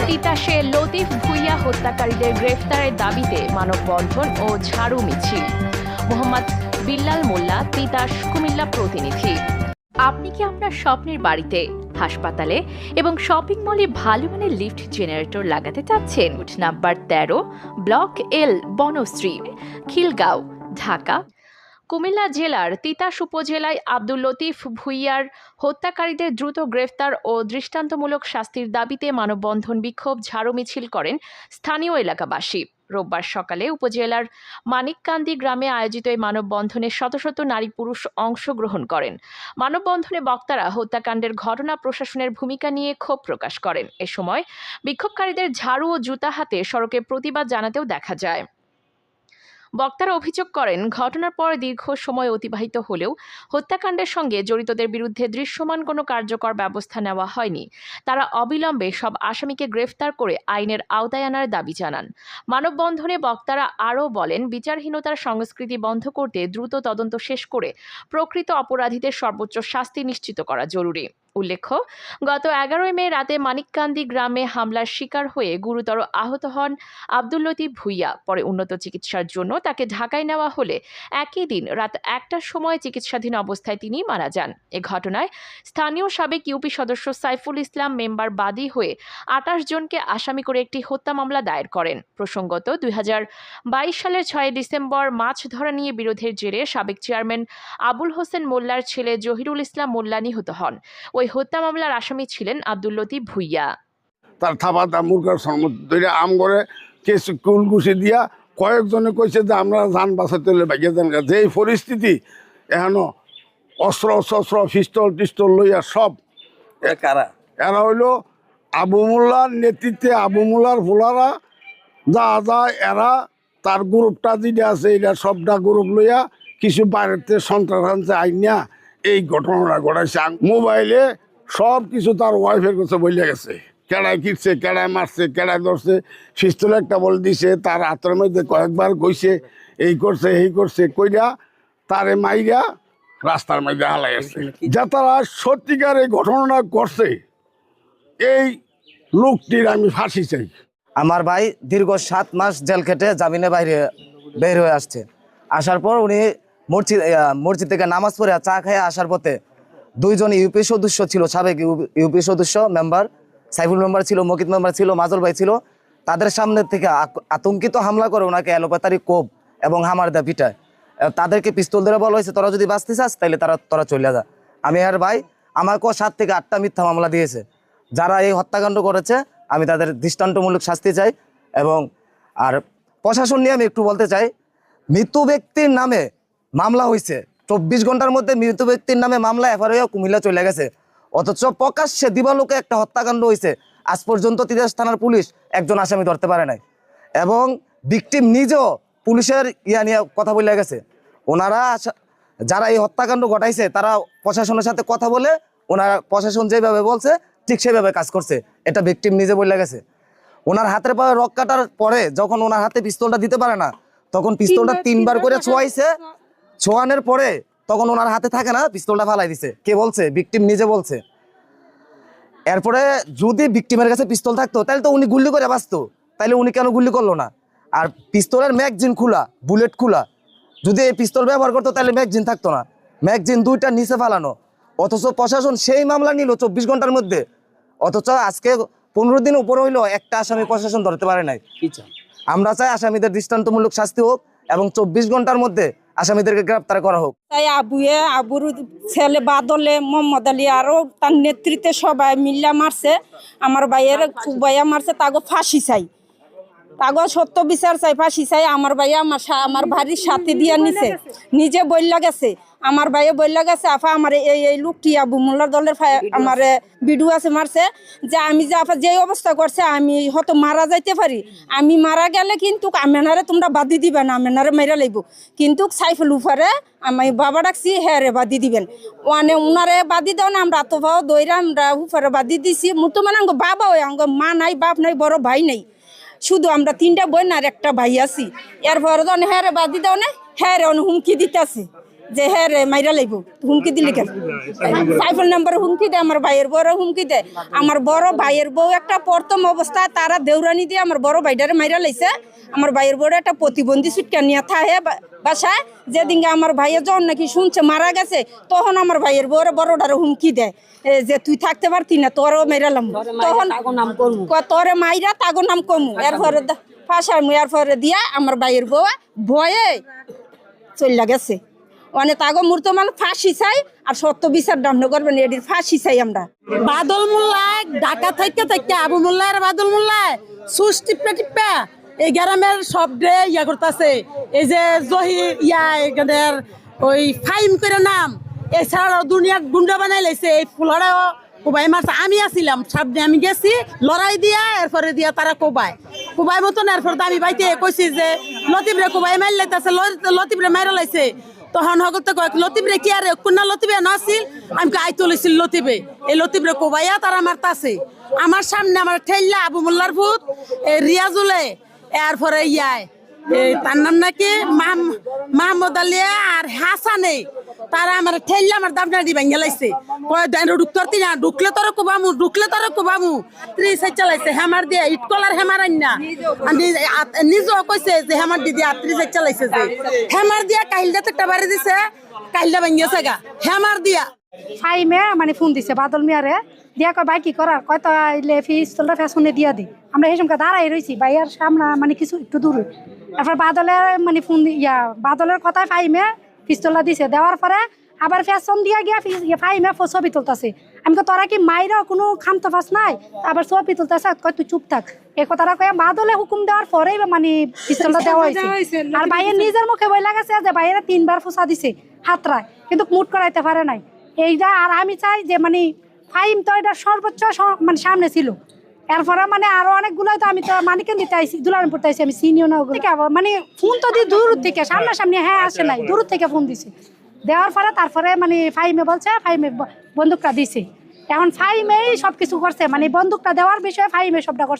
তিতাসে লতিফ ভুইয়া হত্যাকারীদের গ্রেফতারের দাবিতে মানববন্ধন ও ঝাড়ু মিছিল। মোহাম্মদ বিল্লাল মোল্লা, তিতাস, কুমিল্লা প্রতিনিধি। আপনি কি আপনার স্বপ্নের বাড়িতে, হাসপাতালে এবং শপিং মলে ভালো মানের লিফট জেনারেটর লাগাতে চাচ্ছেন? Number 13, block L, Banasree, Khilgaon, Dhaka. Comilla জেলার তিতাস উপজেলায় আব্দুল লতিফ ভুইয়ার হত্যাকারীদের দ্রুত গ্রেফতার ও দৃষ্টান্তমূলক শাস্তির দাবিতে মানববন্ধন, বিক্ষোভ, ঝাড়ু মিছিল করেন স্থানীয় এলাকাবাসী। রোববার সকালে উপজেলার মানিককান্দি গ্রামে আয়োজিত এই মানববন্ধনে শত শত নারী পুরুষ অংশগ্রহণ করেন। মানববন্ধনে বক্তারা হত্যাকাণ্ডের ঘটনা, প্রশাসনের ভূমিকা নিয়ে ক্ষোভ প্রকাশ করেন। এ সময় বিক্ষোভকারীদের ঝাড়ু ও জুতা হাতে সড়কে প্রতিবাদ জানাতেও দেখা যায়। বক্তারা অভিযোগ করেন, ঘটনার পর দীর্ঘ সময় অতিবাহিত হলেও হত্যাকাণ্ডের সঙ্গে জড়িতদের বিরুদ্ধে দৃশ্যমান কোনো কার্যকর ব্যবস্থা নেওয়া হয়নি। তারা অবিলম্বে সব আসামিকে গ্রেফতার করে আইনের আওতায় আনার দাবি জানান। মানববন্ধনে বক্তারা আরও বলেন, বিচারহীনতার সংস্কৃতি বন্ধ করতে দ্রুত তদন্ত শেষ করে প্রকৃত অপরাধীদের সর্বোচ্চ শাস্তি নিশ্চিত করা জরুরি। উল্লেখ্য, গত 11 মে রাতে মানিককান্দি গ্রামে হামলার শিকার হয়ে গুরুতর আহত হন আব্দুল লতিফ ভুইয়া। পরে উন্নত চিকিৎসার জন্য তাকে ঢাকায় নেওয়া হলে একই দিন রাত 1টার সময় চিকিৎসাধীন অবস্থায় তিনি মারা যান। এ ঘটনায় স্থানীয় সাবেক ইউপি সদস্য সাইফুল ইসলাম মেম্বার বাদী হয়ে 28 জনকে আসামি করে একটি হত্যা মামলা দায়ের করেন। প্রসঙ্গত, 2022 সালের 6 ডিসেম্বর মাছ ধরা নিয়ে বিরোধের জেরে সাবেক চেয়ারম্যান আবুল হোসেন মোল্লার ছেলে জহিরুল ইসলাম মোল্লা নিহত হন। ওই হত্যা মামলার আসামি ছিলেন আব্দুল লতিফ ভুইয়া। তার থাপাতা মুরগার সম্মত ধরে আম করে কেস কুল ঘুষি দিয়া কয়েকজনে কইছে যে আমরা যান বাঁচাতে হলে ভাগিয়ে যান। যে এই পরিস্থিতি এখনো অস্ত্র শস্ত্র পিস্তল টিস্তল লইয়া সব কারা এরা হইল আবু মোল্লার নেতৃত্বে, আবু মোল্লার ভোলারা যা যা এরা তার গ্রুপটা যেটা আছে এটা সবটা গ্রুপ লইয়া কিছু বাইরেতে সন্ত্রাস আইনিয়া এই ঘটনাটা ঘটাইছে। মোবাইলে সব কিছু তার ওয়াইফের কাছে বলে গেছে, কেড়ায় কিটছে, কেড়ায় মারছে, কেড়ায় ধরছে, পিস্তল একটা বল দিছে, তার হাতের মধ্যে কয়েকবার কইছে এই করছে এই করছে, কইরা তারে মাইরা রাস্তার মধ্যে হালাই আসছে। যা তারা সত্যিকার এই ঘটনাটা করছে এই লোকটির আমি ফাঁসি চাই। আমার ভাই দীর্ঘ 7 মাস জেল খেটে জামিনে বের হয়ে আসছে। আসার পর উনি মসজিদ থেকে নামাজ পড়ে চা খেয়ে আসার পথে 2 জন ইউপি সদস্য ছিল, সাবেক ইউপি সদস্য মেম্বার, সাইফুল মেম্বার ছিল, মকিত মেম্বার ছিল, মাজল ভাই ছিল। তাদের সামনে থেকে আতঙ্কিত হামলা করে ওনাকে এলোপাতারি কোপ এবং হামার দেয়, পিটায়। তাদেরকে পিস্তল ধরে বলা হয়েছে, তোরা যদি বাঁচতে চাস তাহলে তোরা চলে যা। আমি আর ভাই আমাকেও 7 থেকে 8টা মিথ্যা মামলা দিয়েছে। যারা এই হত্যাকাণ্ড করেছে আমি তাদের দৃষ্টান্তমূলক শাস্তি চাই। এবং আর প্রশাসন নিয়ে আমি একটু বলতে চাই, মৃত ব্যক্তির নামে মামলা হয়েছে, 24 ঘন্টার মধ্যে মৃত ব্যক্তির নামে মামলা এফআইআর হয়ে কুমিল্লা চলে গেছে। অথচ প্রকাশ্যে দিবালোকে একটা হত্যাকাণ্ড হয়েছে, আজ পর্যন্ত তিতাস থানার পুলিশ একজন আসামি ধরতে পারে নাই। এবং ভিকটিম নিজেও পুলিশের নিয়ে কথা বলে গেছে। ওনারা যারা এই হত্যাকাণ্ড ঘটাইছে তারা প্রশাসনের সাথে কথা বলে ওনারা প্রশাসন যেভাবে বলছে ঠিক সেভাবে কাজ করছে, এটা ভিকটিম নিজে বলে গেছে। ওনার হাতের পায়ে রক কাটার পরে যখন ওনার হাতে পিস্তলটা দিতে পারে না, তখন পিস্তলটা 3 বার করে ছোঁয়াইছে। ছোঁয়ানোর পরে তখন ওনার হাতে থাকে না, পিস্তলটা ফালাই দিছে। কে বলছে? ভিকটিম নিজে বলছে। এরপরে যদি ভিকটিমের কাছে পিস্তল থাকতো তাহলে তো উনি গুলি করে বাঁচতো, তাইলে উনি কেন গুলি করলো না? আর পিস্তলের ম্যাগজিন খোলা, বুলেট খোলা, যদি এই পিস্তল ব্যবহার করতো তাহলে ম্যাগজিন থাকতো না। ম্যাগজিন 2টা নিচে ফালানো। অথচ প্রশাসন সেই মামলা নিল 24 ঘন্টার মধ্যে। অথচ আজকে 15 দিন উপরে হইলো একটা আসামি প্রশাসন ধরতে পারে নাই। আমরা চাই আসামিদের দৃষ্টান্তমূলক শাস্তি হোক এবং 24 ঘন্টার মধ্যে আসামিদেরকে গ্রেপ্তার করা হোক। তাই আবুর ছেলে বাদলে মোহাম্মদ আলী আরও তার নেতৃত্বে সবাই মিল্লা মারছে, আমার ভাইয়ের ভাইয়া মারছে, তাকে ফাঁসি চাই, তাকে সত্য বিচার চাই, ফাঁসি চাই। আমার ভাইয়া আমার ভাইয়ের সাথে দিয়া নিছে, নিজে বইলা গেছে, আমার ভাইয়ে বইলা গেছে, আফা আমার এই লোকটি আবু মোল্লার দলের আমার ভিডিও আছে মারছে, যে আমি যে আফা যে অবস্থা করছে আমি হয়তো মারা যাইতে পারি, আমি মারা গেলে কিন্তু আমেনারে তোমরা বাদি দিবেন, আমেনারে মেরা লাগব, কিন্তু সাইফুল উফারে আমি বাবা ডাকছি হ্যাঁ রে বাদি দিবেন, ওয়ানে উনারে বাদি দাও না, আমরা তো ভাও দইরা আমরা উফারে বাদি দিছি। মুতো মানে আঙ্গ বাবা ওই আঙ্গ মা নাই, বাপ নাই, বড় ভাই নেই, শুধু আমরা 3টা বোন আর একটা ভাই আছি। এরপরে হ্যাঁ রে বাদি দাও না, হ্যাঁ রে হুমকি দিতেছে, যে হ্যাঁ রে মাইরা লাইব হুমকি দিলি কেন সাইফুল নাম্বার হুমকি দেয় আমার ভাইয়ের বউরা হুমকি দেয় আমার বড় ভাইয়ের বউ একটা প্রথম অবস্থায় তারা দেউরানি দিয়ে আমার বড় ভাইটারে মাইরা লাইছে আমার ভাইয়ের বউরা একটা প্রতিবন্ধী সুটকা নিয়ে থাকে বাসায় যেদিনকে আমার ভাইয়ের যখন নাকি শুনছে মারা গেছে তখন আমার ভাইয়ের বউরা বড়টারে হুমকি দেয় যে তুই থাকতে পারতি না তোরও মেরালাম তখন তোরে মাইরা তাগো নাম কমু এরপরে ফাঁসার এরপরে দিয়া আমার ভাইয়ের বউ ভয়ে চলে গেছে মানে তাগো মূর্ত মানে ফাঁসি চাই আর সত্য বিচার দণ্ড করবেন এটির ফাঁসি চাই আমরা বাদল মোল্লায় ঢাকা থেকে আবু মোল্লা আর বাদল মোল্লায় সুস টিপা টিপা এই গ্রামের শব্দে ইয়া করতেছে এই যে জহির এখানের ওই ফাইম করে নাম এছাড়াও দুনিয়ার গুন্ডা বানাই লাইছে এই ফুলারাও কোবাই মারছে আমি আসিলাম সামনে আমি গেছি লড়াই দিয়া এরপরে দিয়া তারা কোবাই মতন এরপর আমি বাইতে কইছি যে লতিফরে কোবাই মার লাইতেছে লতিফরে মাইরা লাইছে তখন হগতে কয় লতিফরে কি আর কোনা লতিফে নাছিল আমি আই তুলেছিল লতিফে এই লতিফরে কোবাইয়া তারা মারতাছে আমার সামনে আমার ঠেললা আবু মোল্লার ভূত রিয়াজুলে এরপরে তার নাম নাকি মাহমুদ আলী আর হাসানে তারা আমার ঠেললে আমার দামটা দিবেন গেলাইছে ঢুকতে না ঢুকলে তোর কোবামু 30 চালাইছে হেমার দিয়ে ইট কলার হেমার আন্না নিজেও কইছে যে হেমার দিদি 30 চালাইছে যে হেমার দিয়া কাহিলটা একটা বাড়ি দিছে কাহিলটা ভাঙ্গিয়েছে গা হেমার দিয়া ফাইমে মানে ফোন দিছে বাদল মিয়ারে দিয়া কয় ভাই কি করার কয় তো আইলে পিস্তলটা ফ্যাশনে দিয়া দি আমরা এই সময় দাঁড়াই রয়েছি ভাইয়ার সামনে মানে কিছু একটু দূরে তারপর বাদলের মানে ফোন বাদলের কথায় ফাইমে পিস্তলটা দিছে দেওয়ার পরে আবার ফ্যাশন দিয়া গিয়া ফাইমে ছবি তুলতেছে আমি কই তোরা কি মাইরা কোনো খামতো ফাঁস নাই আবার ছবি তুলতেছে কয় তুই চুপ থাক এই কথাটা কয়ে বাদলে হুকুম দেওয়ার পরেই মানে পিস্তলটা দেওয়া হয়েছে আর ভাইয়ের নিজের মুখে বইলা গেছে যে ভাইয়েরা 3 বার ফুসা দিছে হাতরায় কিন্তু মুট করাইতে পারে নাই এইটা আর আমি চাই যে মানে ফাইম তো এটা সর্বোচ্চ মানে সামনে ছিল এরপরে মানে আরো অনেকগুলো তো আমি তো মানিকেন দিতে আইছি দুলারামপুর আইছি আমি চিনিও না মানে ফোন তো দিয়ে দূর থেকে সামনাসামনি হ্যাঁ আসে নাই দূর থেকে ফোন দিছে দেওয়ার পরে তারপরে মানে ফাইমে বলছে ফাইমে বন্দুকটা দিছে এখন ফাইমেই সবকিছু করছে মানে বন্দুকটা দেওয়ার বিষয়ে ফাইমে সবটা করছে